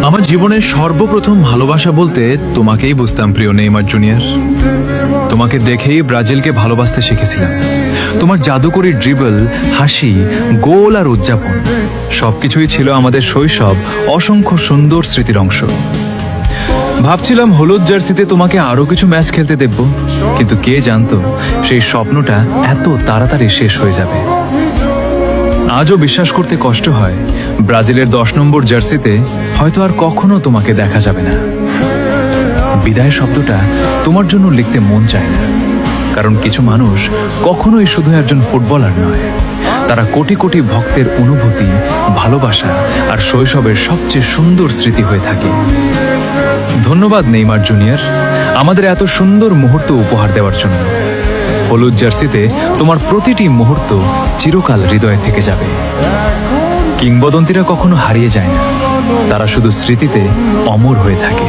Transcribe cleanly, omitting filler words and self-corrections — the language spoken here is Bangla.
আমার জীবনের সর্বপ্রথম ভালোবাসা বলতে তোমাকেই বুঝতাম, প্রিয় নেইমার জুনিয়র। তোমাকে দেখেই ব্রাজিলকে ভালোবাসতে শিখেছিলাম। তোমার জাদুকরী ড্রিবল, হাসি, গোল আর উদযাপন সবকিছুই ছিল আমাদের শৈশব অসংখ্য সুন্দর স্মৃতির অংশ। ভাবছিলাম হলুদ জার্সিতে তোমাকে আরো কিছু ম্যাচ খেলতে দেখব, কিন্তু কে জানতো সেই স্বপ্নটা এত তাড়াতাড়ি শেষ হয়ে যাবে। আজও বিশ্বাস করতে কষ্ট হয়, ব্রাজিলের 10 নম্বর জার্সিতে হয়তো আর কখনো তোমাকে দেখা যাবে না। বিদায় শব্দটা তোমার জন্য লিখতে মন চায় না, কারণ কিছু মানুষ কখনোই শুধু একজন ফুটবলার নয়, তারা কোটি কোটি ভক্তের অনুভূতি, ভালোবাসা আর শৈশবের সবচেয়ে সুন্দর স্মৃতি হয়ে থাকে। ধন্যবাদ নেইমার জুনিয়র, আমাদের এত সুন্দর মুহূর্ত উপহার দেওয়ার জন্য। হলুদ জার্সিতে তোমার প্রতিটি মুহূর্ত চিরকাল হৃদয়ে থেকে যাবে। কিংবদন্তিরা কখনো হারিয়ে যায় না, তারা শুধু স্মৃতিতে অমর হয়ে থাকে।